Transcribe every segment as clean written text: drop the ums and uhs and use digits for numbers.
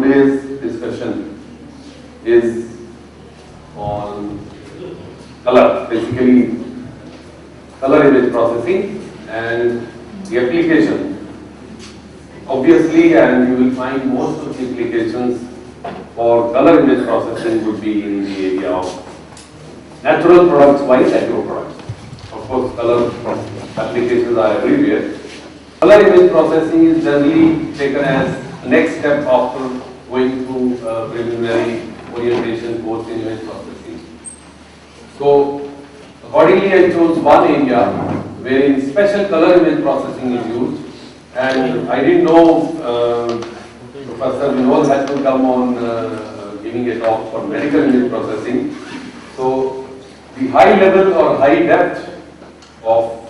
today's discussion is on color, basically color image processing and the application. Obviously, and you will find most of the applications for color image processing would be in the area of natural products while agro products. Of course, color applications are everywhere. Color image processing is generally taken as next step after going through preliminary orientation course in image processing. So, accordingly, I chose one area wherein special color image processing is used, and I didn't know Professor Vinod had to come on giving a talk for medical image processing. So, the high level or high depth of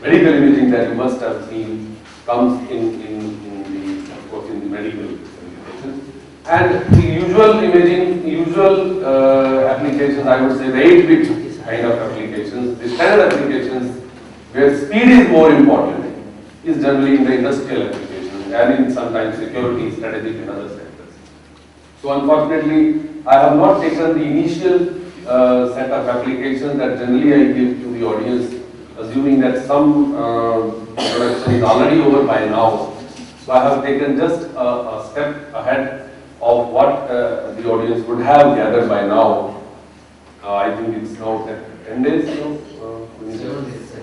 medical imaging that you must have seen comes in the, of course, in the medical applications. And the usual imaging, applications, I would say the 8-bit kind of applications, the standard applications where speed is more important is generally in the industrial applications and in sometimes security, strategic and other sectors. So unfortunately, I have not taken the initial set of applications that generally I give to the audience, assuming that some production is already over by now. So I have taken just a step ahead of what the audience would have gathered by now. I think it's now 10 days,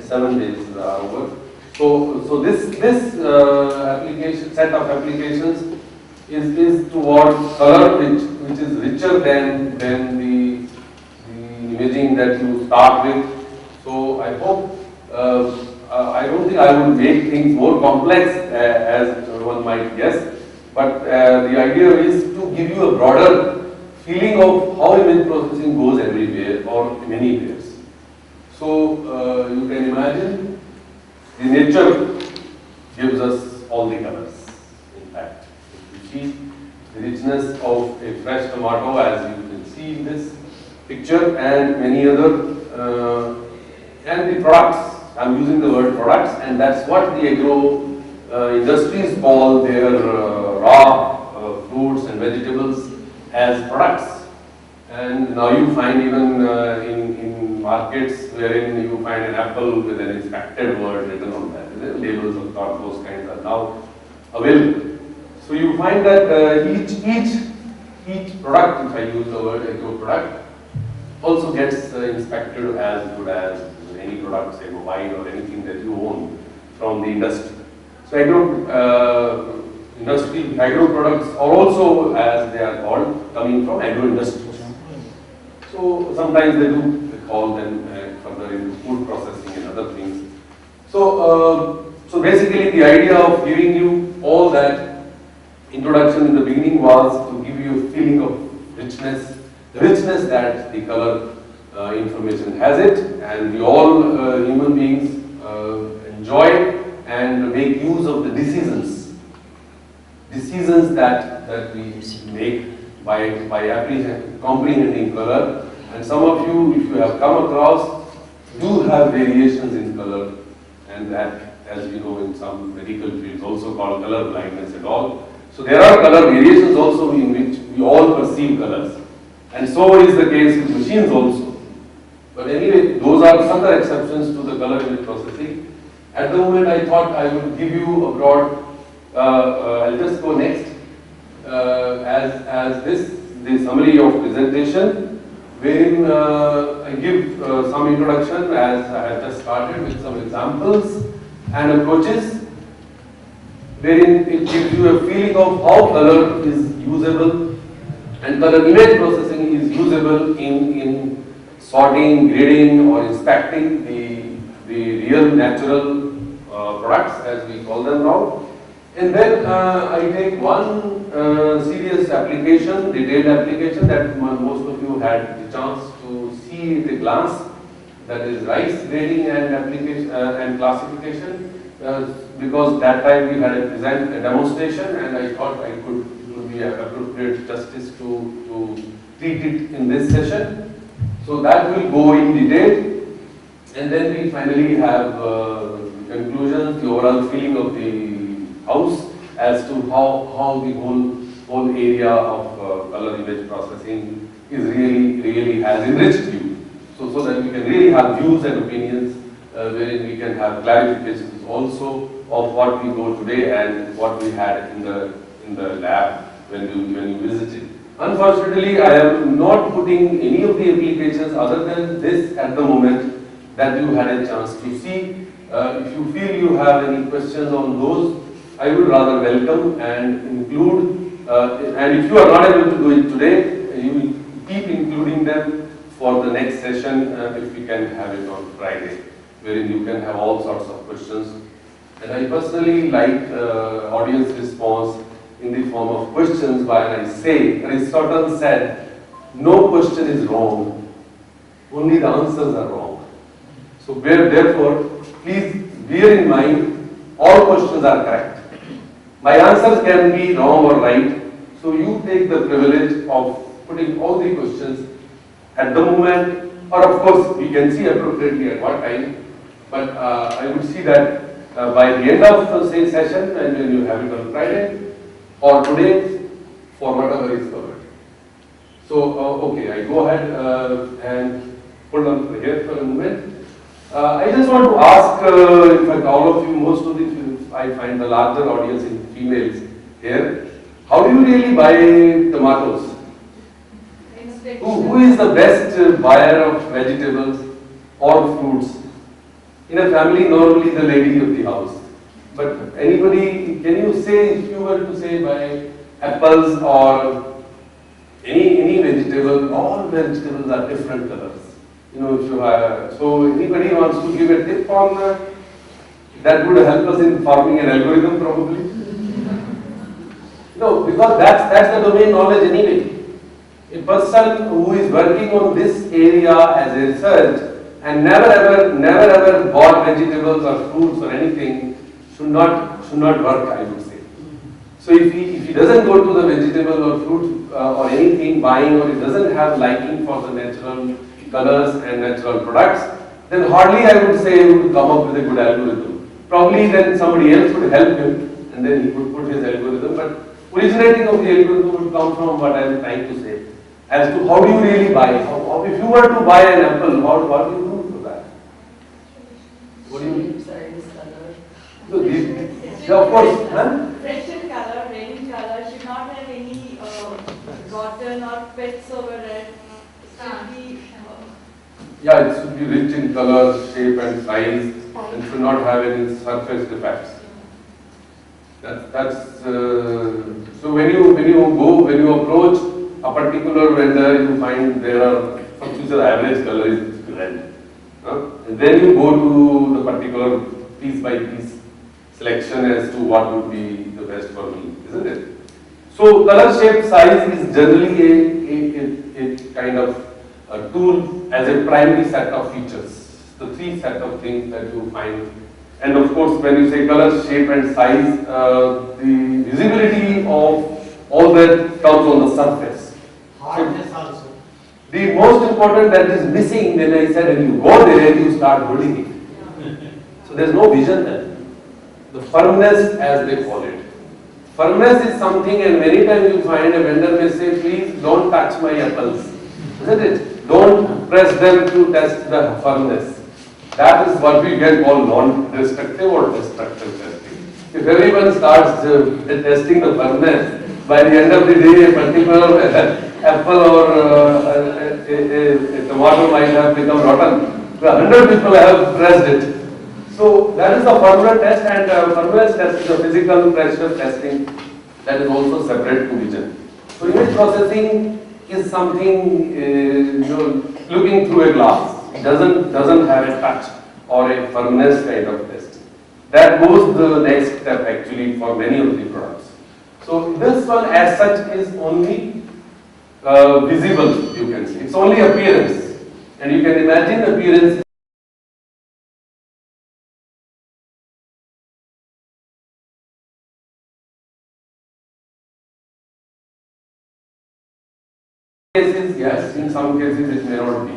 7 days are over. So this application set of applications is towards color, which is richer than the imaging that you start with. So I hope. I don't think I will make things more complex as one might guess, but the idea is to give you a broader feeling of how image processing goes everywhere or in many ways. So you can imagine the nature gives us all the colors. In fact, if you see the richness of a fresh tomato, as you can see in this picture, and many other and the products. I'm using the word products, and that's what the agro industries call their raw fruits and vegetables as products. And now you find even in markets wherein you find an apple with an inspected word written on that. Labels of those kinds are now available. So you find that each product, if I use the word agro product, also gets inspected as good as any product, say mobile or anything that you own from the industry. So agro products are also, as they are called, coming from agro industries. So sometimes they call them further into food processing and other things. So basically the idea of giving you all that introduction in the beginning was to give you a feeling of richness, the richness that the color information has it, and we all human beings enjoy and make use of the decisions that we make by comprehending color. And some of you, if you have come across, do have variations in color, and that, as we know, in some medical fields also called color blindness and all. So there are color variations also in which we all perceive colors, and so is the case with machines also. But anyway, those are some other exceptions to the color image processing. At the moment, I thought I would give you a broad, I'll just go next, as the summary of presentation, wherein I give some introduction as I have just started with some examples and approaches, wherein it gives you a feeling of how color is usable and color image processing is usable in sorting, grading or inspecting the real natural products, as we call them now. And then I take one serious application, detailed application that most of you had the chance to see at a glance, that is rice grading and application and classification, because that time we had a demonstration, and I thought it would be appropriate justice to treat it in this session. So that will go in detail, and then we finally have conclusions, the overall feeling of the house, as to how the whole area of color image processing is really has enriched you. So that we can really have views and opinions wherein we can have clarifications also of what we know today and what we had in the lab when you visited. Unfortunately, I am not putting any of the applications other than this at the moment that you had a chance to see. If you feel you have any questions on those, I would rather welcome and include, and if you are not able to do it today, you will keep including them for the next session if we can have it on Friday, wherein you can have all sorts of questions. And I personally like audience response in the form of questions, while I say, Aristotle said, no question is wrong, only the answers are wrong. So therefore, please bear in mind, all questions are correct. My answers can be wrong or right, so you take the privilege of putting all the questions at the moment, or of course, we can see appropriately at what time, but I would see that by the end of the same session, and when you have it on Friday, or today, for whatever is covered. So, okay, I go ahead and hold on here for a moment. I just want to ask, in fact, all of you, most of the, I find the larger audience in females here, how do you really buy tomatoes? Who is the best buyer of vegetables or fruits? In a family, normally the lady of the house. But anybody, can you say, if you were to say buy apples or any vegetable, all vegetables are different colors. You know, if you have, so anybody wants to give a tip on that would help us in forming an algorithm probably? No, because that's the domain knowledge anyway. A person who is working on this area as a research and never ever bought vegetables or fruits or anything should not work, I would say. So if he doesn't go to the vegetable or fruit or anything buying, or he doesn't have liking for the natural colors and natural products, then hardly I would say he would come up with a good algorithm. Probably then somebody else would help him and then he would put his algorithm, but originating of the algorithm would come from what I am trying to say. As to how do you really buy? If you were to buy an apple, what do you do for that? What do you? So of course, fresh in color, red in color, should not have any rotten or pets over it. Yeah, it should be rich in color, shape and size, and should not have any surface defects. That's so when you approach a particular vendor, you find there are some the average color is red. And then you go to the particular piece by piece selection as to what would be the best for me, isn't it? So color, shape, size is generally a kind of a tool as a primary set of features. The three set of things that you find. And of course, when you say color, shape and size, the visibility of all that comes on the surface. Hardness also. The most important that is missing, when I said when you go there, you start holding it. So there is no vision there. The firmness, as they call it. Firmness is something, and many times you find a vendor may say, please don't touch my apples. Isn't it? Don't press them to test the firmness. That is what we get called non-destructive or destructive testing. If everyone starts testing the firmness, by the end of the day, a particular apple or a tomato might have become rotten. 100 people have pressed it. So that is the firmness test, and firmness test is a physical pressure testing that is also separate to vision. So image processing is something looking through a glass. It doesn't have a touch or a firmness kind of test. That goes the next step actually for many of the products. So this one as such is only visible, you can see. It's only appearance, and you can imagine appearance. Cases, yes, in some cases it may not be.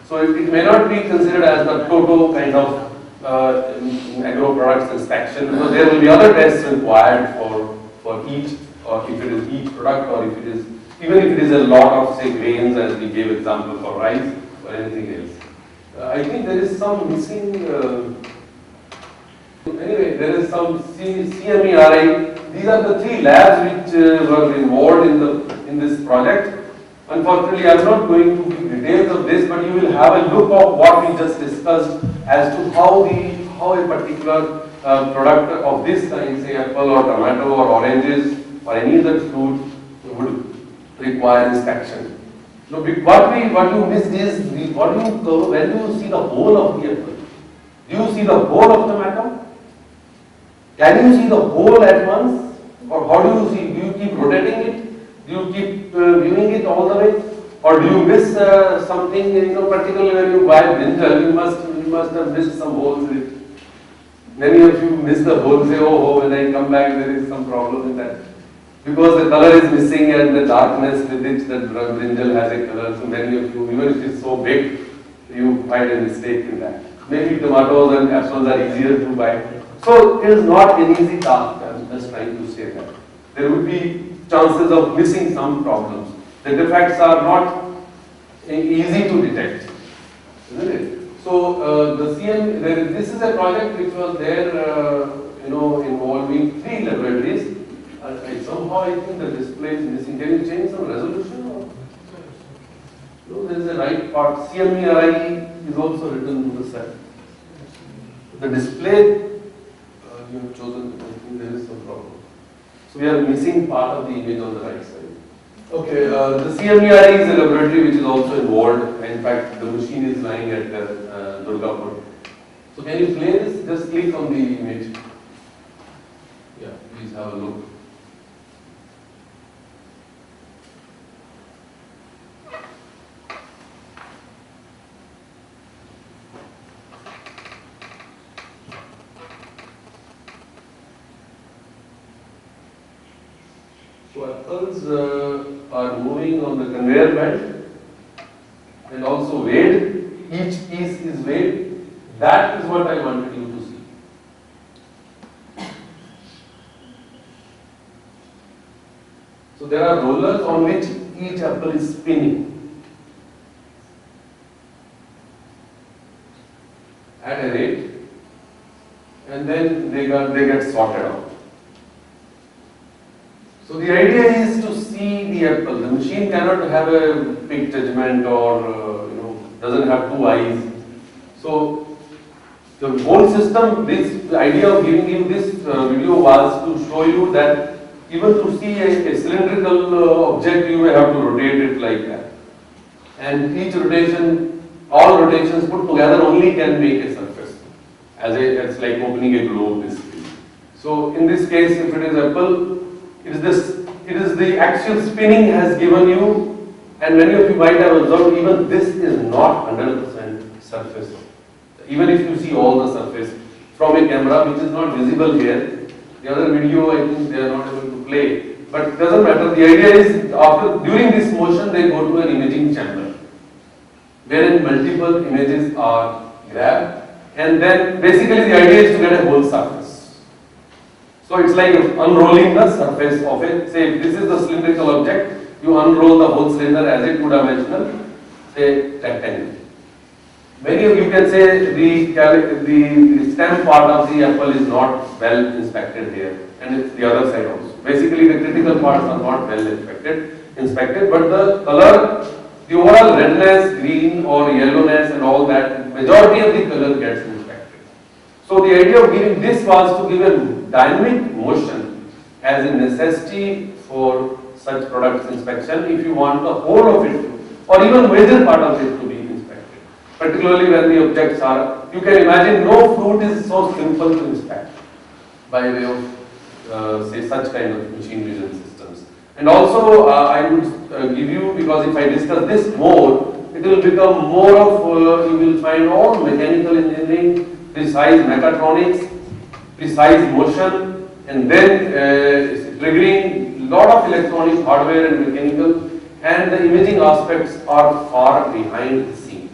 So it may not be considered as the total kind of agro products inspection, because there will be other tests required for each, or if it is each product, or if it is, even if it is a lot of, say, grains, as we gave example for rice or anything else. I think there is some missing, anyway, there is some CMERI. These are the three labs which were involved in this project. Unfortunately, I am not going to give details of this, but you will have a look of what we just discussed as to how a particular product of this kind, say apple or tomato or oranges or any other fruit, would require inspection. No, what you missed is when do you see the whole of the apple? Do you see the whole of tomato? Can you see the whole at once? Or how do you see? Do you keep rotating it? Do you keep viewing it all the way? Or do you miss something, particularly when you buy brinjal, you must have missed some holes in it. Many of you miss the hole, say, oh, when I come back there is some problem in that. Because the color is missing and the darkness with which the brinjal has a color, so many of you, even if it is so big, you find a mistake in that. Maybe tomatoes and apples are easier to buy. So it is not an easy task, I am just trying to say that. There would be chances of missing some problems. The defects are not easy to detect, isn't it? So this is a project which was there, involving 3 laboratories. Somehow I think the display is missing. Can you change some resolution? Or? No, there is a right part. CMERI is also written to the side. The display you have chosen, I think there is some problem. So we are missing part of the image on the right side. Okay, the CMERI is a laboratory which is also involved. In fact, the machine is lying at Durgapur. So can you play this? Just click on the image. Yeah, please have a look. So apples are moving on the conveyor belt and also weighed. Each piece is weighed. That is what I wanted you to see. So there are rollers on which each apple is spinning at a rate, and then they get sorted out. So the idea is to see the apple. The machine cannot have a big judgment or doesn't have 2 eyes. So the whole system, the idea of giving you this video was to show you that even to see a cylindrical object, you may have to rotate it like that. And each rotation, all rotations put together only can make a surface. It's like opening a globe basically. So in this case, if it is apple, it is the actual spinning has given you, and many of you might have observed even this is not 100% surface. Even if you see all the surface from a camera which is not visible here, the other video I think they are not able to play, but it doesn't matter. The idea is during this motion they go to an imaging chamber wherein multiple images are grabbed, and then basically the idea is to get a whole surface. So it's like unrolling the surface of it. Say this is the cylindrical object, you unroll the whole cylinder as a 2-dimensional, say, rectangle. Many of you can say the stem part of the apple is not well inspected here, and it's the other side also. Basically the critical parts are not well inspected, but the color, the overall redness, green or yellowness and all that, majority of the color gets inspected. So the idea of giving this was to give a dynamic motion as a necessity for such products inspection if you want the whole of it or even major part of it to be inspected. Particularly when the objects are, you can imagine no fruit is so simple to inspect by way of say such kind of machine vision systems. And also I would give you, because if I discuss this more, it will become more of, you will find all mechanical engineering, precise mechatronics, precise motion, and then triggering lot of electronic hardware and mechanical, and the imaging aspects are far behind the scene.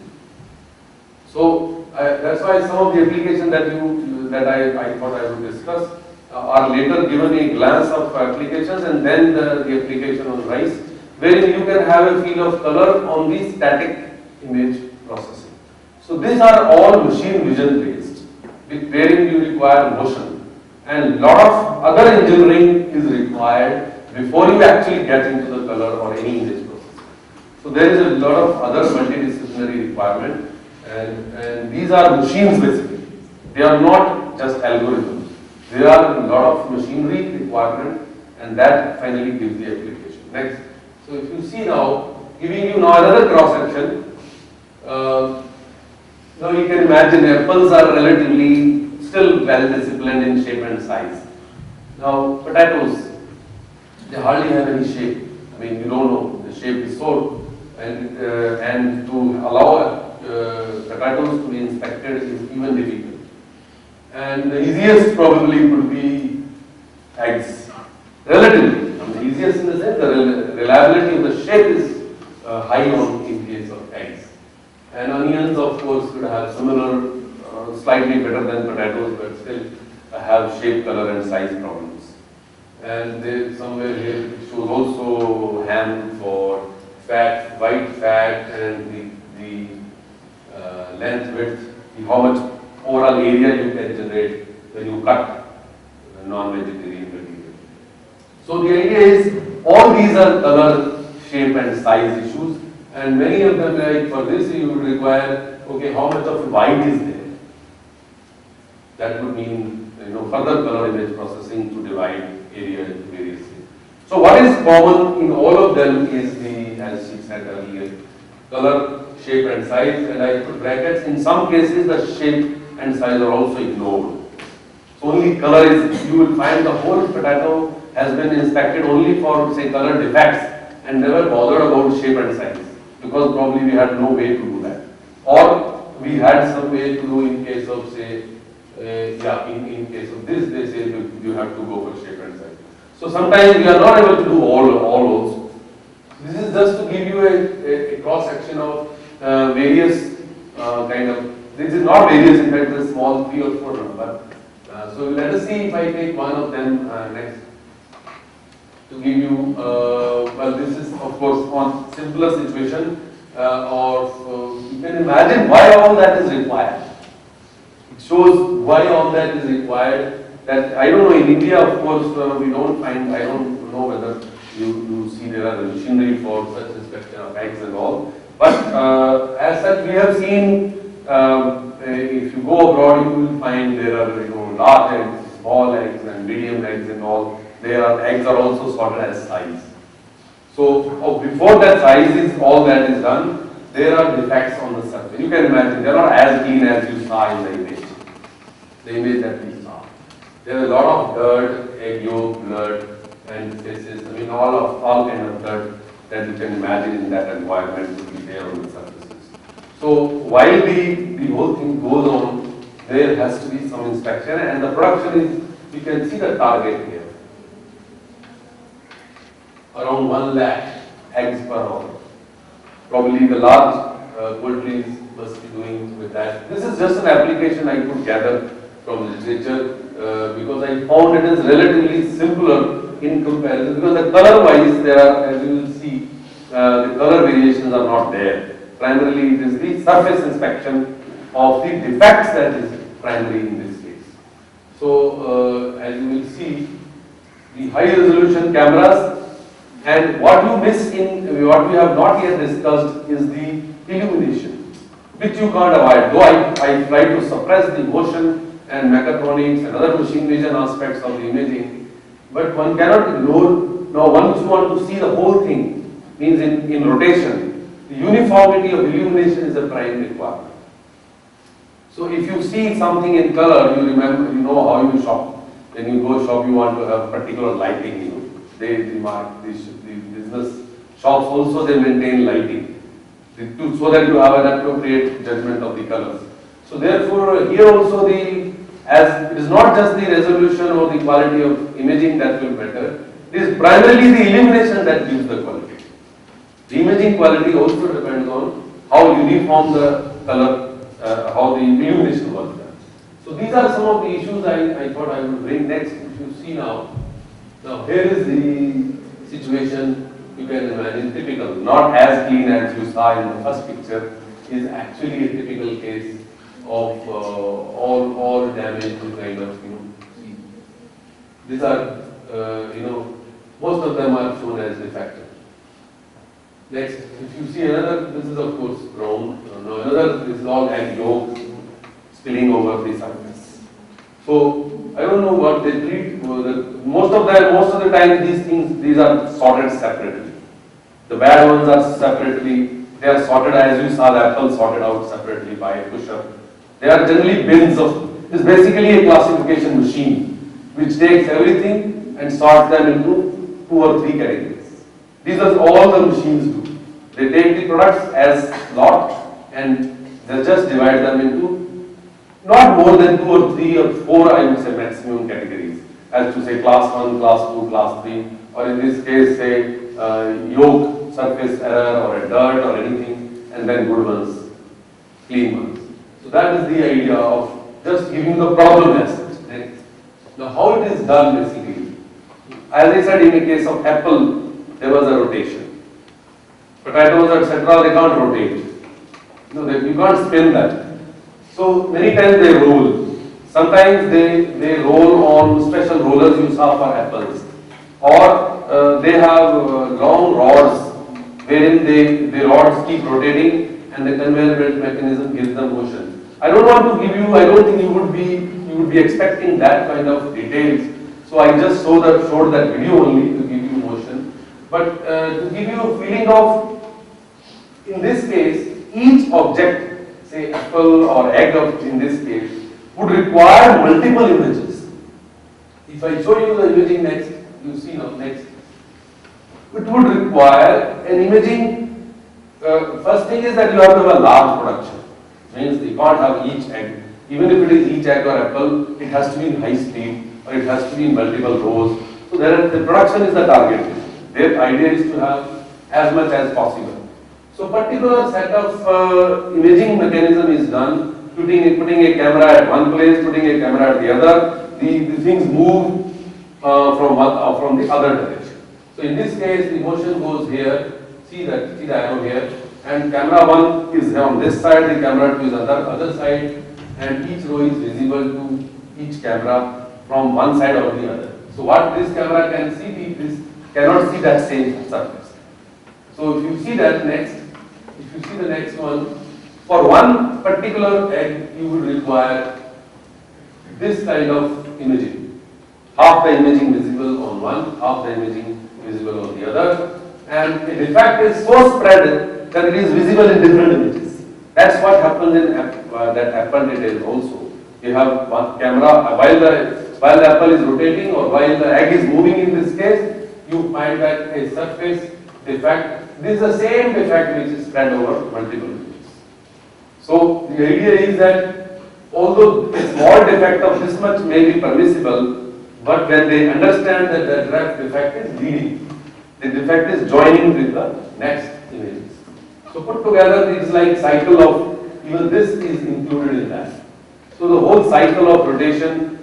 So that's why some of the applications that I thought I would discuss. are later given a glance of applications and then the application on rice, wherein you can have a feel of color on the static image processing. So these are all machine vision based, wherein you require motion, and lot of other engineering is required before you actually get into the color or any image processing. So there is a lot of other multidisciplinary requirement, and these are machines basically. They are not just algorithms. There are a lot of machinery requirement, and that finally gives the application. Next. So if you see now, giving you now another cross section. Now you can imagine apples are relatively still well disciplined in shape and size. Now potatoes, they hardly have any shape. I mean, you don't know, the shape is so, and to allow potatoes to be inspected is even difficult. And the easiest probably would be eggs. Relatively, I mean, the easiest in the sense the reliability of the shape is high on in case of eggs. And onions, of course, would have similar, slightly better than potatoes, but still have shape, color, and size problems. And there, somewhere here it shows also ham for fat, white fat, and the length, width, how much overall area you can generate when you cut non-vegetarian material. So the idea is all these are color, shape, and size issues. And many of them, like for this, you would require, okay, how much of white is there? That would mean, further color image processing to divide area into various things. So what is common in all of them is the, as she said earlier, color, shape and size, and I put brackets. In some cases, the shape and size are also ignored. So only color is, you will find the whole potato has been inspected only for, say, color defects and never bothered about shape and size, because probably we had no way to do that, or we had some way to do in case of, say, in case of this, they say you have to go for shape and size. So sometimes we are not able to do all also. This is just to give you a cross section of various kind of. This is not various, in fact, it's a small 3 or 4 number. So let us see if I take one of them next. To give you, well, this is of course on simpler situation, or you can imagine why all that is required. It shows why all that is required. That I don't know, in India, of course, we don't find, I don't know whether you see there are machinery for such inspection of eggs and all. But as such, we have seen, if you go abroad, you will find there are large eggs, small eggs, and medium eggs and all. Eggs are also sorted as size. So before that size is all that is done, there are defects on the surface. You can imagine they are not as clean as you saw in the image that we saw. There are a lot of dirt, egg yolk, blood, and faces. I mean, all kind of dirt that you can imagine in that environment will be there on the surfaces. So while the whole thing goes on, there has to be some inspection, and the production is. You can see the target here. Around 1 lakh eggs per hour. Probably the large poultry must be doing with that. This is just an application I could gather from literature because I found it is relatively simpler in comparison, because the color wise there are, as you will see, the color variations are not there. Primarily it is the surface inspection of the defects that is primary in this case. So as you will see, the high resolution cameras. And what you miss in, what we have not yet discussed is the illumination, which you can't avoid. Though I try to suppress the motion and mechatronics and other machine vision aspects of the imaging, but one cannot ignore. Now once you want to see the whole thing, means in rotation, the uniformity of illumination is a prime requirement. So if you see something in color, you know how you shop. When you go shop, you want to have particular lighting, They the business shops also, they maintain lighting so that you have an appropriate judgment of the colors. So therefore here also as it is not just the resolution or the quality of imaging that will matter, it is primarily the illumination that gives the quality. The imaging quality also depends on how uniform the color, how the illumination was done. So these are some of the issues I thought I would bring next. If you see now, here is the situation you can imagine typical, not as clean as you saw in the first picture, is actually a typical case of all damage to kind of, see. These are, most of them are shown as defective. Next, if you see another, this is of course brown, another, this is all egg yolk spilling over the surface. So, I don't know what they treat, most of the time these are sorted separately. The bad ones are separately, they are sorted as you saw the apple sorted out separately by a pusher. They are generally bins of, it's basically a classification machine which takes everything and sorts them into 2 or 3 categories. These are all the machines do. They take the products as lot and they just divide them into not more than 2 or 3 or 4, I would say, maximum categories. As to say class 1, class 2, class 3, or in this case say yolk, surface error or a dirt or anything, and then good ones, clean ones. So that is the idea of just giving the problem as such. Now how it is done basically, as I said in the case of apple, there was a rotation. Potatoes etc. they can't rotate. You can't spin that. So many times they roll. Sometimes they roll on special rollers you saw for apples. Or they have long rods wherein the rods keep rotating and the conveyor belt mechanism gives them motion. I don't want to give you, I don't think you would be expecting that kind of details. So I just showed that video only to give you motion. But to give you a feeling of, in this case, each object, say apple or egg in this case, would require multiple images. If I show you the imaging next, you see now next, it would require an imaging. First thing is that you have to have a large production. Means you can't have each egg. Even if it is each egg or apple, it has to be in high speed or it has to be in multiple rows. So the production is the target. Their idea is to have as much as possible. So particular set of imaging mechanism is done, putting a camera at one place, putting a camera at the other. The things move from the other direction. So in this case, the motion goes here. See the arrow here, and camera 1 is on this side, the camera 2 is on the other side, and each row is visible to each camera from one side or the other. So what this camera can see, this cannot see that same surface. So if you see that next. If you see the next one, for one particular egg, you would require this kind of imaging. Half the imaging visible on one, half the imaging visible on the other. And a defect is so spread that it is visible in different images. That's what happens in that apple detail also. You have one camera, while the apple is rotating or while the egg is moving in this case, you find that a surface defect. This is the same defect which is spread over multiple images. So the idea is that although a small defect of this much may be permissible, but when they understand that the defect is leading, the defect is joining with the next images. So put together it is like cycle of, even this is included in that. So the whole cycle of rotation,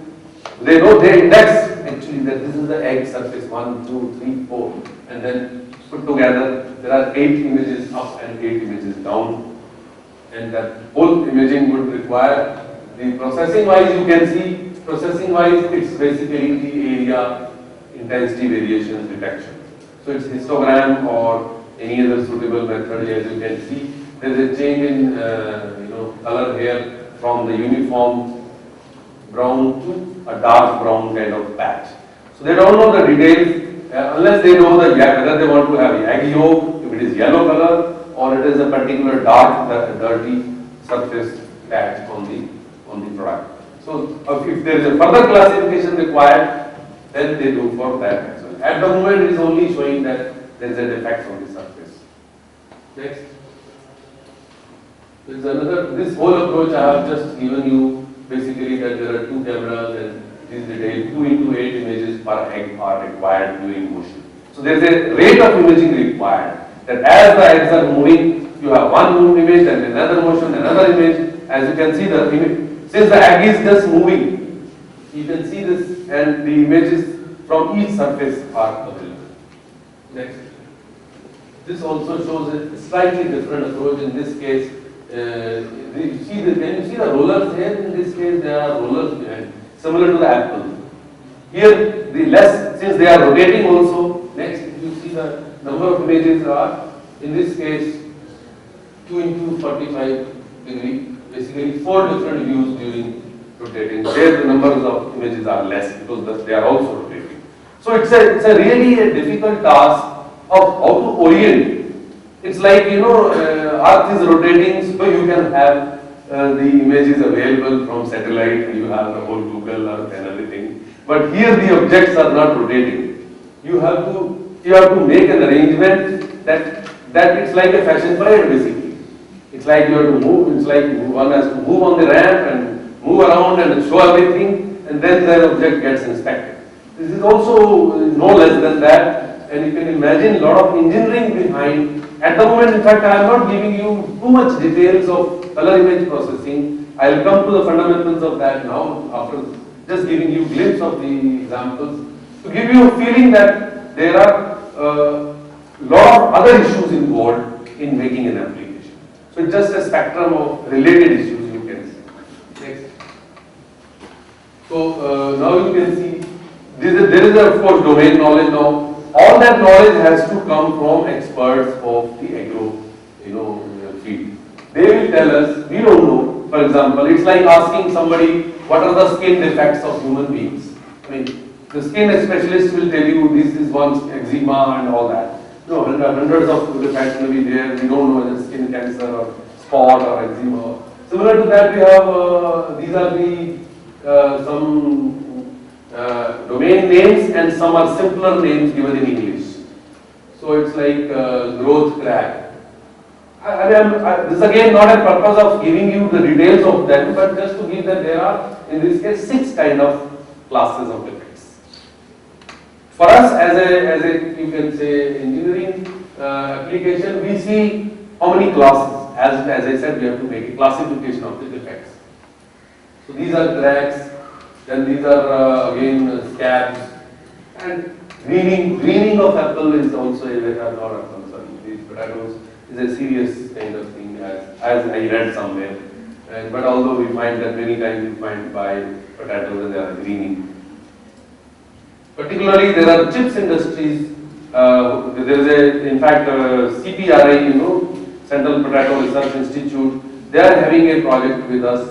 they index actually that this is the egg surface 1, 2, 3, 4, and then put together, there are 8 images up and 8 images down, and that whole imaging would require, the processing wise you can see, processing wise it's basically the area intensity variations detection. So it's histogram or any other suitable method. As you can see, there is a change in color here from the uniform brown to a dark brown kind of patch. So they don't know the details. Unless they know whether they want to have egg yolk, if it is yellow color, or it is a particular dark, dirty surface patch on the product. So if there is a further classification required, then they do for that as well. At the moment, it is only showing that there is a defect on the surface. Next. There is another. This whole approach I have just given you basically that there are 2 cameras and this detail 2 into 8 images per egg are required during motion. So there is a rate of imaging required, that as the eggs are moving, you have one image and another motion, another image. As you can see, the image, since the egg is just moving, You can see this, and the images from each surface are available. Next. This also shows a slightly different approach. In this case, can you see the rollers here? In this case, there are rollers behind, similar to the apple. Here, the less, since they are rotating also. Next, if you see the number of images are, in this case, 2 into 45 degree, basically 4 different views during rotating. There, the numbers of images are less because they are also rotating. So it's a really a difficult task of how to orient. It's like, Earth is rotating, so you can have the images available from satellite, and you have the whole Google Earth and everything. But here the objects are not rotating. You have to make an arrangement that it's like a fashion parade basically. It's like you have to move. It's like one has to move on the ramp and move around and show everything, and then the object gets inspected. This is also no less than that, and you can imagine a lot of engineering behind. At the moment, in fact, I am not giving you too much details of color image processing. I will come to the fundamentals of that now, after just giving you a glimpse of the examples, to give you a feeling that there are a lot of other issues involved in making an application. So it's just a spectrum of related issues you can see. Next. So now you can see there is of course domain knowledge now. All that knowledge has to come from experts of the agro field. They will tell us, we don't know. For example, it's like asking somebody what are the skin defects of human beings. I mean, the skin specialist will tell you this is one's eczema and all that. No, hundreds of defects may be there. We don't know whether skin cancer or spot or eczema. Similar to that, we have these are the some domain names, and some are simpler names given in English. So it's like growth crack. This is again not a purpose of giving you the details of them, but just to give that there are, in this case, 6 kind of classes of defects. For us, as a you can say engineering application, we see how many classes. As I said, we have to make a classification of the defects. So these are cracks. Then these are again scabs, and greening of apple is also these potatoes is a serious kind of thing, as I read somewhere. But although we find that many times we find buy potatoes and they are greening. Particularly, there are chips industries. There is in fact CPRI, Central Potato Research Institute. They are having a project with us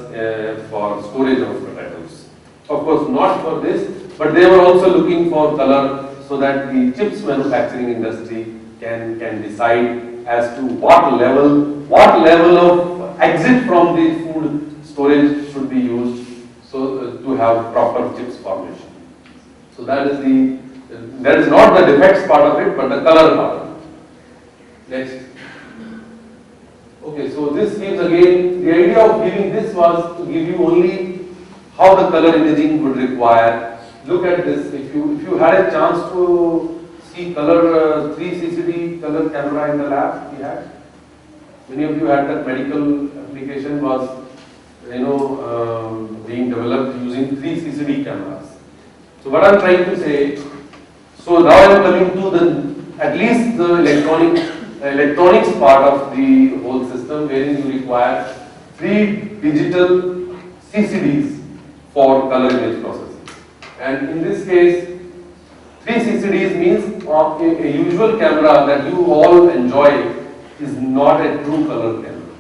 for storage of potatoes. Of course, not for this, but they were also looking for color so that the chips manufacturing industry can decide as to what level of exit from the food storage should be used so to have proper chips formation. So that is not the defects part of it, but the color part of it. Next. Okay, so this gives again, the idea of giving this was to give you only how the color imaging would require. Look at this. If you had a chance to see color 3CCD color camera in the lab, we had. Many of you had that medical application was being developed using 3CCD cameras. So what I am trying to say, so now I am coming to at least the electronics part of the whole system, wherein you require 3 digital CCDs for color image processing. And in this case, 3 CCDs means a usual camera that you all enjoy is not a true color camera.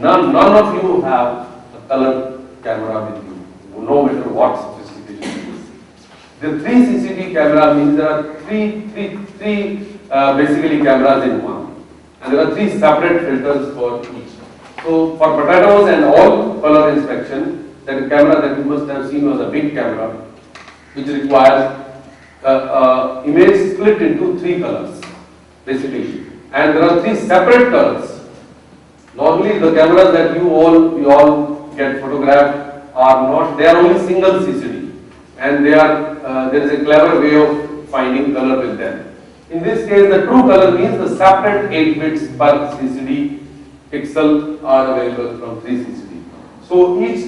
None of you have a color camera with you, no matter what sophistication it is. The 3 CCD camera means there are three basically cameras in one. And there are 3 separate filters for each. So for potatoes and all color inspection, that camera that you must have seen was a big camera, which requires image split into 3 colors, basically. And there are 3 separate colors. Normally, the cameras that we all get photographed are not. They are only single CCD, and there is a clever way of finding color with them. In this case, the true color means the separate 8 bits per CCD pixel are available from 3 CCD. So each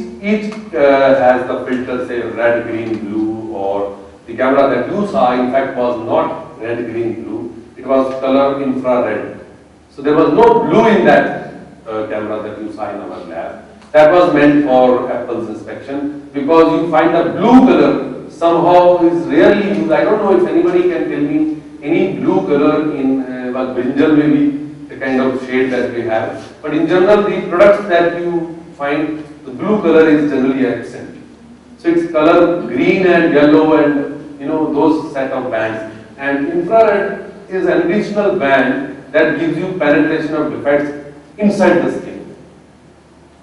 has the filter, say red, green, blue, or the camera that you saw in fact was not red, green, blue. It was color infrared. So there was no blue in that camera that you saw in our lab. That was meant for Apple's inspection because you find the blue color somehow is rarely used. I don't know if anybody can tell me any blue color in brinjal, maybe the kind of shade that we have. But in general, the products that you find, the blue color is generally absent. So it's color green and yellow and those set of bands. And infrared is an additional band that gives you penetration of defects inside the skin.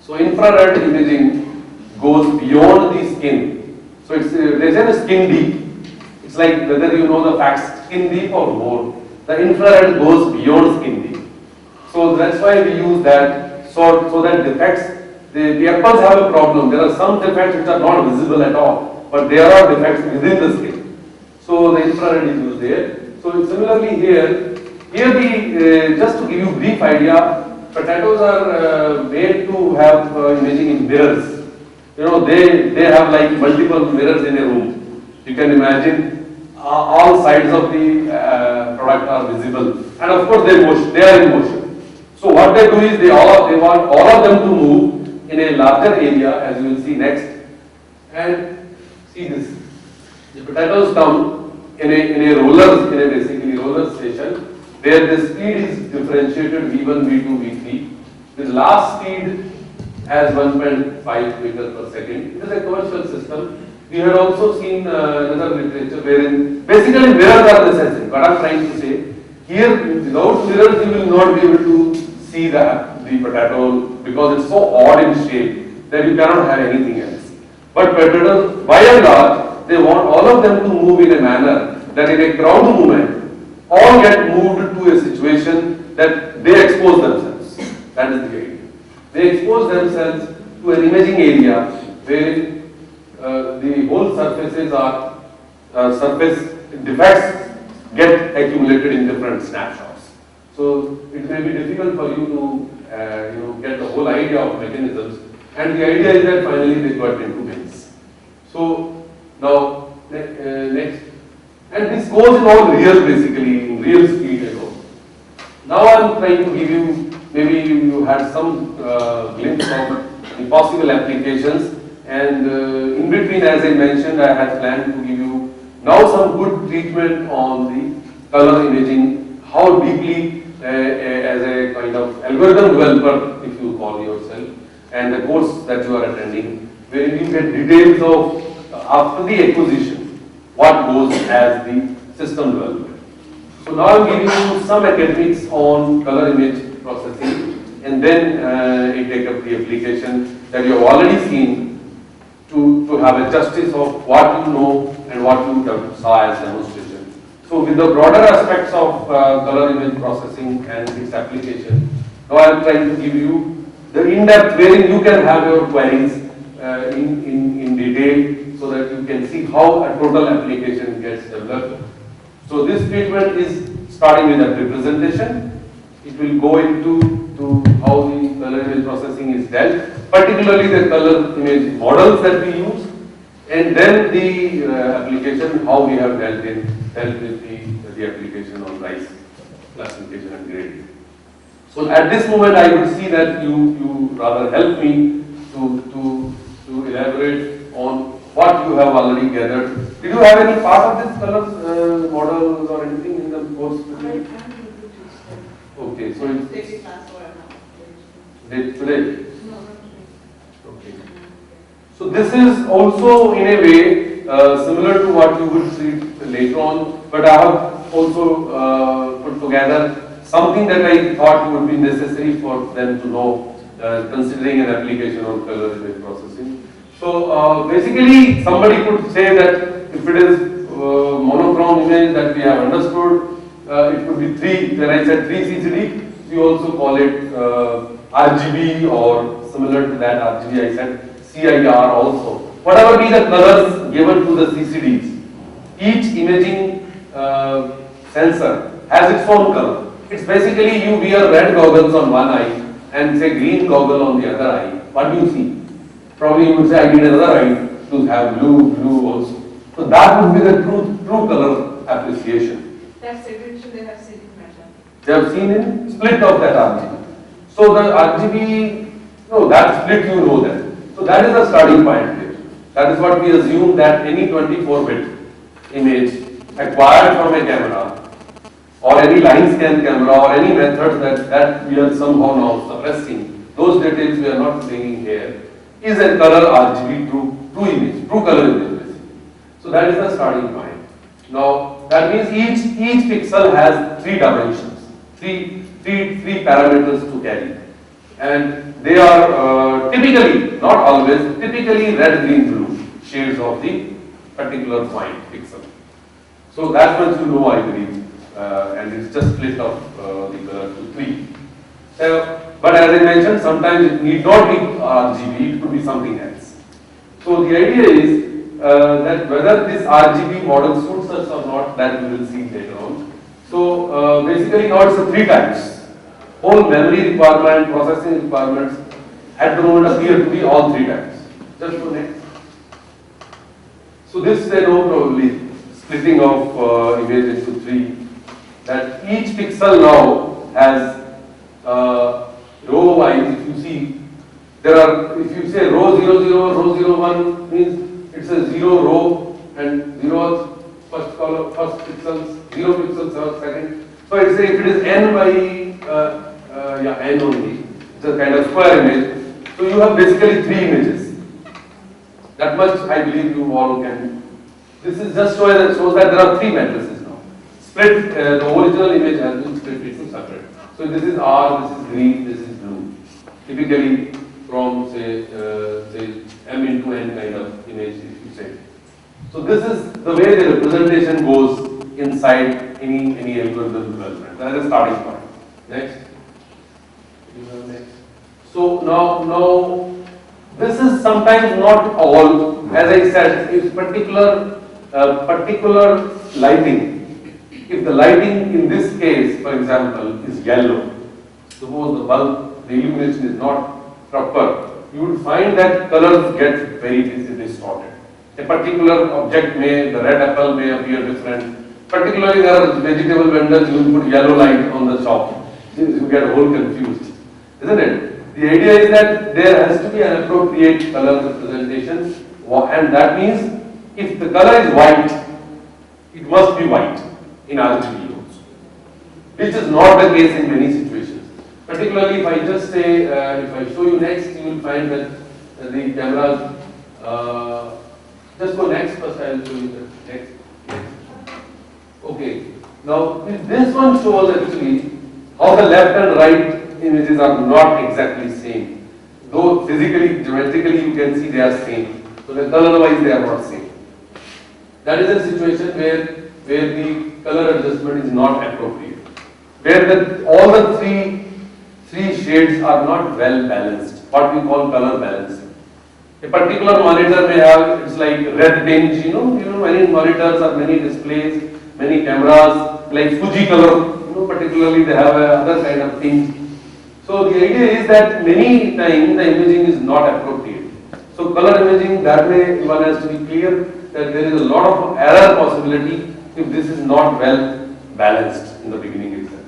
So infrared imaging goes beyond the skin. So it's they say the skin deep. It's like whether you know the facts, skin deep or more. The infrared goes beyond skin deep. So that's why we use that so that defects, the apples have a problem. There are some defects which are not visible at all, but there are defects within the skin. So the infrared is used there. So similarly here just to give you a brief idea, potatoes are made to have imaging in mirrors. They have like multiple mirrors in a room. You can imagine all sides of the product are visible, and of course they are in motion. So what they do is they want all of them to move in a larger area, as you will see next. And see this: the potatoes come in a basically roller station, where the speed is differentiated V1, V2, V3. The last speed as 1.5 meters per second. It is a commercial system. We had also seen another literature wherein basically mirrors are necessary. What I am trying to say, here without mirrors you will not be able to see the potato because it's so odd in shape that you cannot have anything else. But potatoes, by and large, they want all of them to move in a manner that in a crowd movement, all get moved to a situation that they expose themselves. That is the idea. They expose themselves to an imaging area where the whole surfaces are surface defects get accumulated in different snapshots. So it may be difficult for you to get the whole idea of mechanisms, and the idea is that finally they got into bins. So now next. And this goes in all real, basically, in real speed and all. Now I am trying to give you, maybe you had some glimpse of the possible applications, and in between, as I mentioned, I had planned to give you now some good treatment on the color imaging, how deeply as a kind of algorithm developer, if you call yourself, and the course that you are attending, where you get details of after the acquisition, what goes as the system development. So now I am giving you some academics on color image processing, and then I take up the application that you have already seen to have a justice of what you know and what you saw as demonstration. So with the broader aspects of color image processing and its application, now I am trying to give you the in-depth wherein you can have your queries in detail, so that you can see how a total application gets developed. So this treatment is starting with a representation. It will go into how the color image processing is dealt, particularly the color image models that we use, and then the application, how we have dealt with the application on rice classification and grading. So at this moment, I would see that you rather help me to elaborate on what you have already gathered. Did you have any part of this color models or anything in the course? Okay, so it's today. Okay. So this is also in a way similar to what you would see later on, but I have also put together something that I thought would be necessary for them to know, considering an application on color image processing. So basically, somebody could say that if it is monochrome image that we have understood, it could be 3. When I said 3 CCD, we also call it RGB, or similar to that RGB, I said CIR also. Whatever be the colors given to the CCDs, each imaging sensor has its own color. It's basically you wear red goggles on one eye and say green goggle on the other eye. What do you see? Probably you would say, I need another eye to have blue also. So that would be the true color appreciation. That segregation they have seen in matter. They have seen in split of that RGB. So the RGB, no, that split you know that. So that is the starting point here. That is what we assume, that any 24-bit image acquired from a camera or any line scan camera or any method that we are somehow now suppressing, those details we are not bringing here, is a color RGB true image, true color image basically. So that is the starting point. Now that means each pixel has three dimensions, three parameters to carry, and they are typically, not always, typically red, green, blue shades of the particular point pixel. So that's what you know, I believe, and it's just split of the color to three. But as I mentioned, sometimes it need not be RGB, it could be something else. So the idea is that whether this RGB model suits us or not, that we will see later on. So basically now it's three types. Whole memory requirement, processing requirements at the moment appear to be all three types. Just go next. So this they know probably splitting of image into three. That each pixel now has row wise. If you see, there are, if you say row 00, row 01 means it's a 0 row and 0th first column, first pixels, 0 pixels second. So it's a, if it is n by n only, it's a kind of square image. So you have basically three images. That much I believe you all can. This is just shows that there are three matrices now. Split, the original image has been split into separate. So this is R, this is green, this is blue. Typically from say M into N kind of image, if you say. So this is the way the representation goes inside any algorithm development. That is the starting point. Next. So now this is sometimes not all. As I said, if particular lighting. If the lighting in this case, for example, is yellow, suppose the bulb, the illumination is not proper, you would find that colors get very distorted. A particular object may, the red apple may appear different. Particularly there are vegetable vendors, you will put yellow light on the shop. You get all confused, isn't it? The idea is that there has to be an appropriate color representation, and that means if the color is white, it must be white in RGB also, which is not the case in many situations. Particularly if I just say, if I show you next, you will find that the cameras, just go next first, I will show you the next. Okay, now this one shows actually how the left and right images are not exactly same. Though physically, geometrically you can see they are same. So the color wise they are not same. That is a situation where the color adjustment is not appropriate. Where all the three shades are not well balanced, what we call color balancing. A particular monitor may have, it's like red tinge, you know many monitors or many displays, many cameras, like Fuji color, particularly they have other kind of things. So the idea is that many times the imaging is not appropriate. So color imaging, that way one has to be clear that there is a lot of error possibility if this is not well balanced in the beginning itself.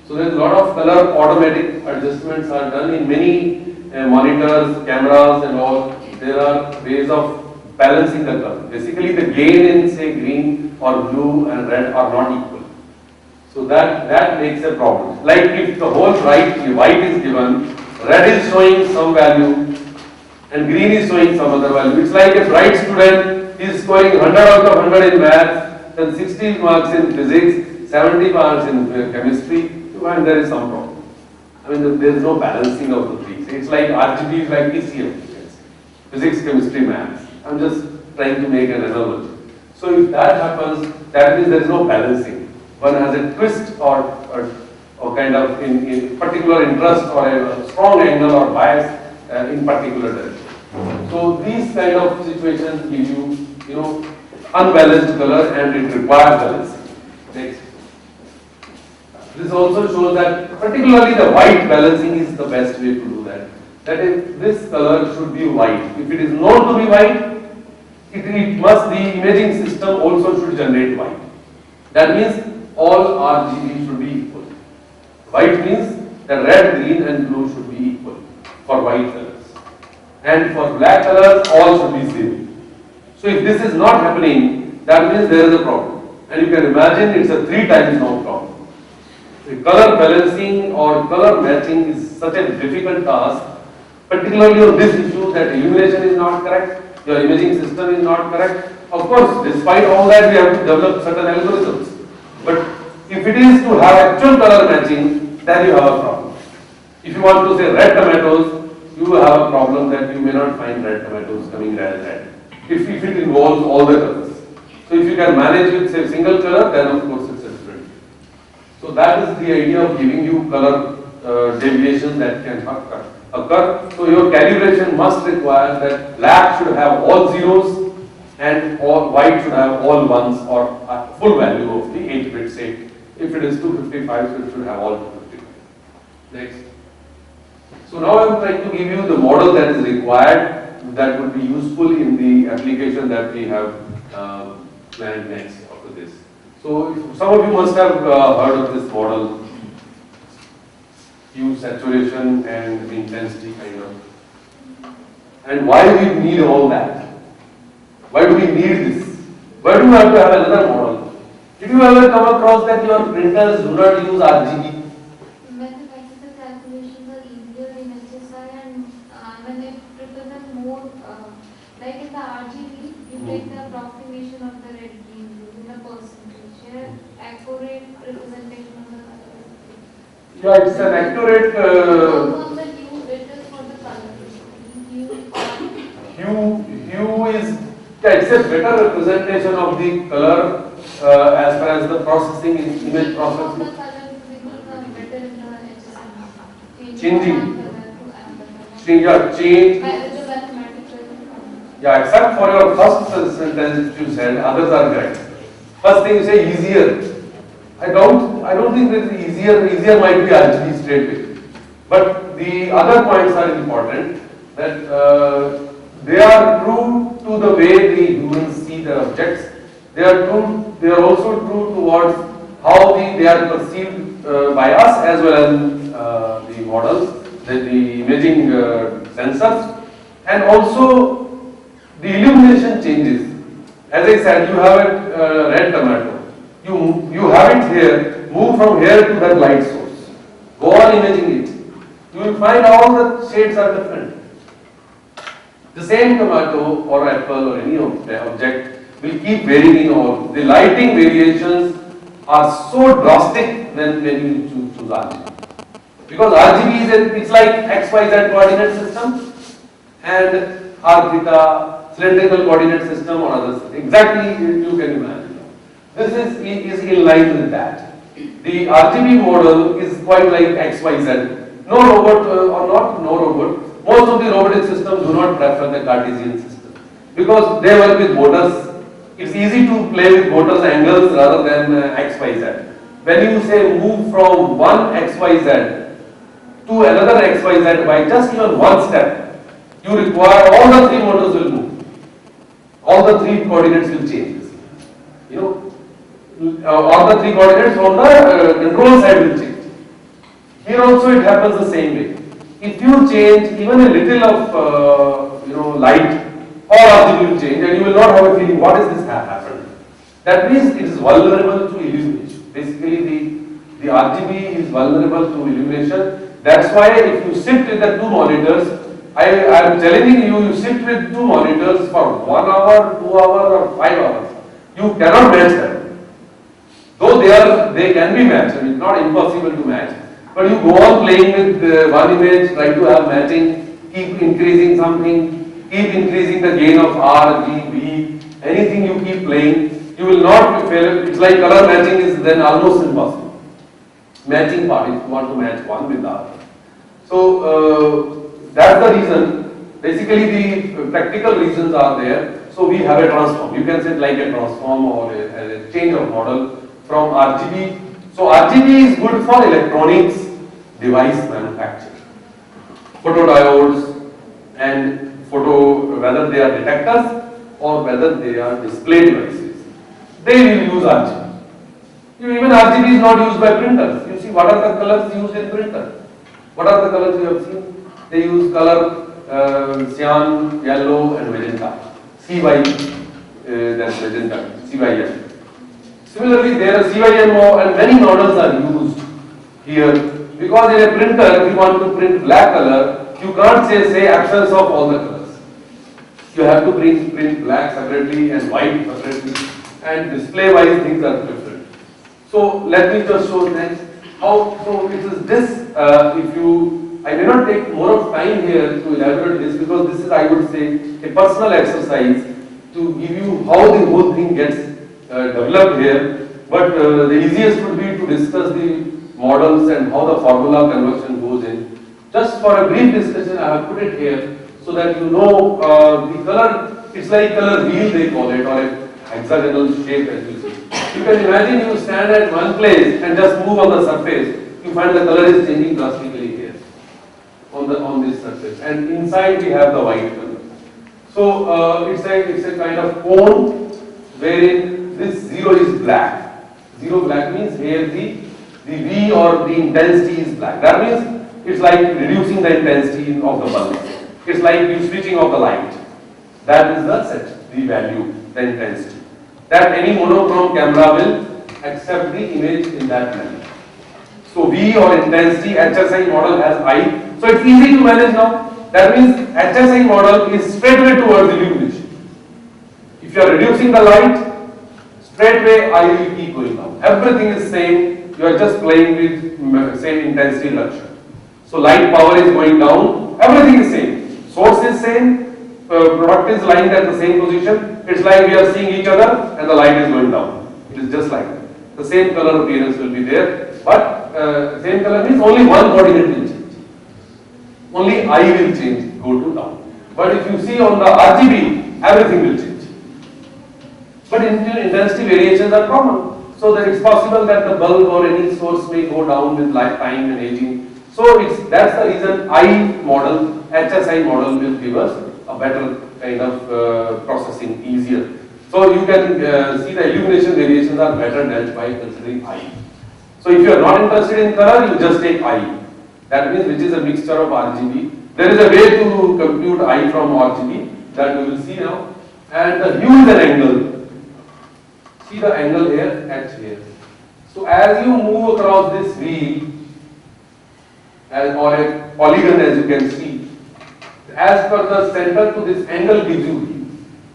So there is a lot of color automatic adjustments are done in many monitors, cameras and all. There are ways of balancing the color. Basically the gain in say green or blue and red are not equal. So that makes a problem. Like if the whole white is given, red is showing some value and green is showing some other value. It's like a bright student is scoring 100 out of 100 in maths, then 60 marks in physics, 70 marks in chemistry, and there is some problem. I mean, there is no balancing of the three. It's like RGB is like PCM, physics, chemistry, maths. I'm just trying to make an analogy. So if that happens, that means there is no balancing. One has a twist or kind of in particular interest or a strong angle or bias in particular direction. So these kind of situations give you, unbalanced color and it requires balancing. Next. This also shows that particularly the white balancing is the best way to do that. that is, this color should be white. If it is known to be white, it must, the imaging system also should generate white. That means all RGB should be equal. White means the red, green and blue should be equal for white colors. And for black colors, all should be zero. So if this is not happening, that means there is a problem. And you can imagine it's a 3 times now problem. The color balancing or color matching is such a difficult task, particularly on this issue that illumination is not correct, your imaging system is not correct. Of course, despite all that, we have to develop certain algorithms. But if it is to have actual color matching, then you have a problem. If you want to say red tomatoes, you have a problem that you may not find red tomatoes coming red. If it involves all the colors. So if you can manage with say single color, then of course it's a different. So that is the idea of giving you color deviation that can occur. So your calibration must require that black should have all zeros and all white should have all ones or a full value of the 8-bit say. If it is 255, so it should have all 255. Next. So now I am trying to give you the model that is required that would be useful in the application that we have planned next after this. So if some of you must have heard of this model, hue, saturation and intensity kind of. And why do we need all that? Why do we need this? Why do we have to have another model? Did you ever come across that your printers do not use RGB? Mathematical calculations are easier in HSI and when they represent more, like in the RGB, you take the approximation of the red, green, blue in a percentage, accurate representation of the color. Yeah, it's an accurate. On the hue, it is for the color. Hue is, yeah, it's a better representation of the color as far as the processing image processing. Changing. Change. Yeah, except for your first sentence you said, others are correct. First thing you say easier. I don't think that easier might be RGB straight away. But the other points are important, that they are true to the way the humans see the objects. They are also true towards how they are perceived by us as well as the models, the imaging sensors, and also the illumination changes. As I said, you have a red tomato. You have it here, move from here to that light source. Go on imaging it. You will find all the shades are different. The same tomato or apple or any object will keep varying in all. The lighting variations are so drastic when you choose RGB. Because RGB is it's like XYZ coordinate system and R theta cylindrical coordinate system or others. Exactly you can imagine. This is in line with that. The RGB model is quite like XYZ. No robot or not no robot. Most of the robotic systems do not prefer the Cartesian system because they work with motors. It's easy to play with motors angles rather than XYZ. When you say move from one XYZ to another XYZ by just even one step, you require all the 3 motors will move. All the 3 coordinates will change. You know, all the 3 coordinates from the control side will change. Here also it happens the same way. If you change even a little of light, all RGB will change and you will not have a feeling what is this happened. That means it is vulnerable to illumination. Basically the RGB is vulnerable to illumination. That's why if you sit with the 2 monitors, I am telling you sit with 2 monitors for 1 hour, 2 hours or 5 hours. You cannot match them. Though they can be matched, I mean, it's not impossible to match. But you go on playing with one image, try to have matching, keep increasing something, keep increasing the gain of R, G, B, anything you keep playing, you will not fail. It's like color matching is then almost impossible. Matching part, if you want to match one with the other. So that's the reason. Basically the practical reasons are there. So we have a transform. You can say like a transform or a change of model from RGB. So RGB is good for electronics device manufacture. photodiodes and whether they are detectors or whether they are display devices. They will use RGB. Even RGB is not used by printers. You see, what are the colors used in printer? What are the colors you have seen? They use color cyan, yellow and magenta. CY, that's magenta, CYN. Similarly, there are CYN and many models are used here because in a printer, if you want to print black color, you can't say absence of all the colors. You have to print black separately and white separately, and display wise things are different. So let me just show next how. So it is this. I may not take more of time here to elaborate this because this is, I would say, a personal exercise to give you how the whole thing gets developed here. But the easiest would be to discuss the models and how the formula conversion goes in. Just for a brief discussion, I have put it here so that you know the color. It's like color wheel they call it, or a hexagonal shape as you see. You can imagine you stand at one place and just move on the surface. You find the color is changing drastically here on this surface, and inside we have the white color. So it's a kind of cone wherein this 0 is black. 0 black means here the V or the intensity is black. That means it's like reducing the intensity of the bulb. It's like you switching off the light. That is the set, the value, the intensity. That any monochrome camera will accept the image in that manner. So V or intensity, HSI model has I. So it's easy to manage now. That means HSI model is straightway towards illumination. If you are reducing the light, straightway I will keep going down. Everything is same. You are just playing with same intensity reduction. So light power is going down. Everything is same. Source is same. Product is lying at the same position. It's like we are seeing each other and the light is going down. It is just like that. The same color appearance will be there, but same color means only one coordinate will change. Only I will change, go to down. But if you see on the RGB, everything will change. But intensity variations are common. So that it's possible that the bulb or any source may go down with lifetime and aging. So that's the reason I model, HSI model will give us a better kind of processing, easier. So you can see the illumination variations are better dealt by considering I. So if you are not interested in color, you just take I. That means which is a mixture of RGB. There is a way to compute I from RGB that we will see now. And the hue is an angle. See the angle here, H here. So as you move across this wheel, or a polygon as you can see, as per the center to this angle gives you hue.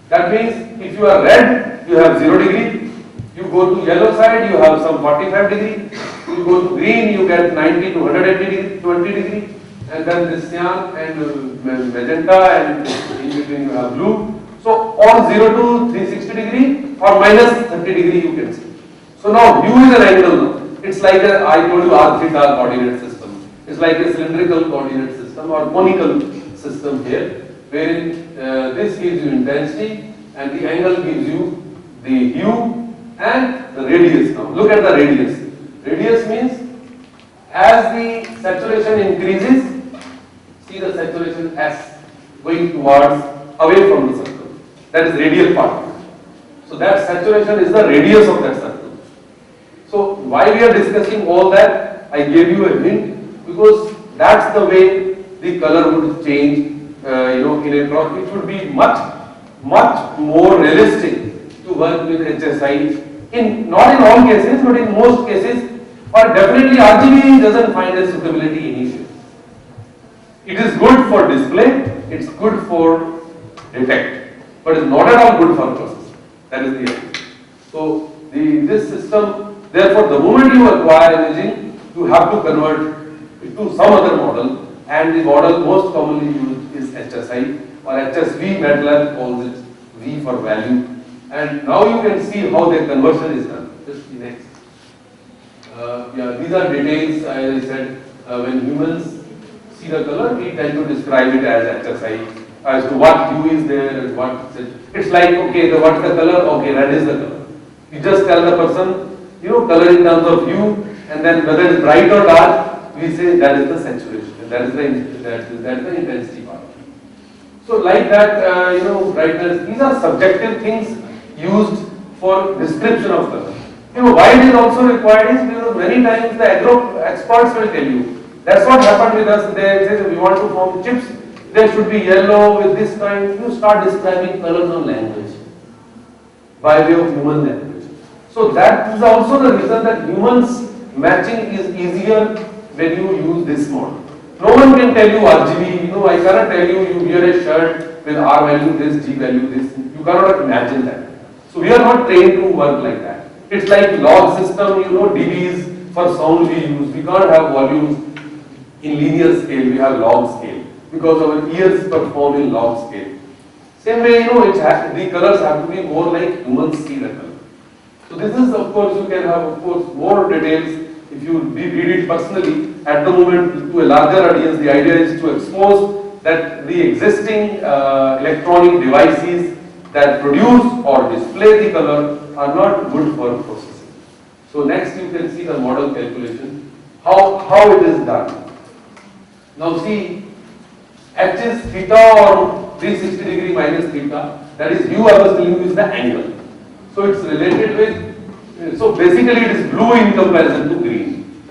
That means if you are red, you have 0 degree. You go to yellow side, you have some 45 degree. You go to green, you get 90 to 180 degree, 20 degree. And then this cyan and magenta, and in between you have blue. So all 0 to 360 degree or minus 30 degree you can see. So now hue is an angle now. It's like I told you R theta coordinate system. It's like a cylindrical coordinate system or conical system here, wherein this gives you intensity and the angle gives you the hue and the radius. Now look at the radius. Radius means as the saturation increases, see the saturation S going towards away from the circle. That is radial part. So that saturation is the radius of that circle. So why we are discussing all that, I gave you a hint because that's the way the color would change. In a cross, it would be much more realistic to work with HSI. Not in all cases, but in most cases, or definitely RGB doesn't find a suitability initially. It is good for display, it's good for detect, but it's not at all good for processing. That is the idea. So this system, therefore, the moment you acquire imaging, you have to convert it to some other model, and the model most commonly used is HSI or HSV. MATLAB calls it V for value. And now you can see how the conversion is done. Just the next. These are details. As I said, when humans see the color, we tend to describe it as HSI, as to what hue is there and what it's like. Okay, what is the color? Okay, red is the color. You just tell the person, color in terms of hue, and then whether it's bright or dark, we say that is the saturation. that is the intensity part. So like that, brightness, these are subjective things used for description of color. Why it is also required is because many times the agro experts will tell you. That's what happened with us. They say we want to form chips. They should be yellow with this kind. You start describing colors on language by way of human language. So that is also the reason that humans matching is easier when you use this model. No one can tell you RGB. I cannot tell you wear a shirt with R value this, G value this. You cannot imagine that. So we are not trained to work like that. It's like log system, dBs for sound we use. We can't have volumes in linear scale, we have log scale because our ears perform in log scale. Same way, the colors have to be more like humans see the color. So this is, of course, you can have, of course, more details if you read it personally. At the moment, to a larger audience, the idea is to expose that the existing electronic devices that produce or display the color are not good for processing. So next you can see the model calculation, how it is done. Now see, H is theta or 360 degree minus theta, that is U I was telling you is the angle. So it's related with, so basically it is blue in comparison to green.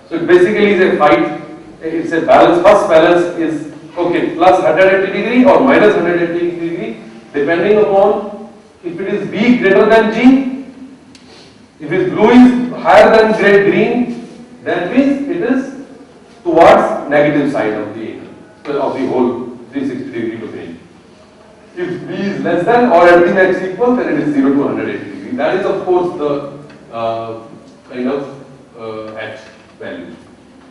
So it basically is a fight, it's a balance, first balance is okay, plus 180 degree or minus 180 degree, depending upon if it is B greater than G, if its blue is higher than green, then means it is towards negative side of the whole 360 degree domain. If B is less than or everything x equal, then it is 0 to 180 degree. That is of course the kind of H value.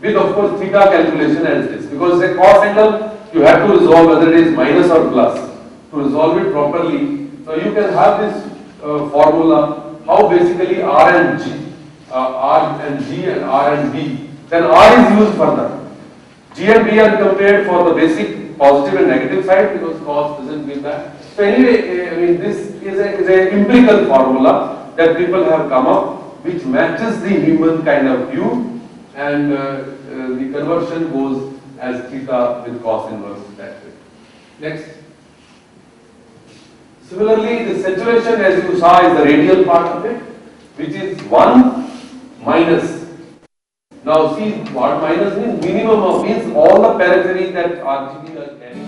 With of course theta calculation as this, because the cos angle you have to resolve whether it is minus or plus. To resolve it properly, so you can have this formula, how basically R and G and R and B, then R is used further. G and B are compared for the basic positive and negative side because cos doesn't mean that. So anyway, this is a empirical formula that people have come up which matches the human kind of view, and the conversion goes as theta with cos inverse that way. Next. Similarly, the saturation as you saw is the radial part of it, which is 1 minus. Now see what minus means, minimum of means all the periphery that RGB are carrying.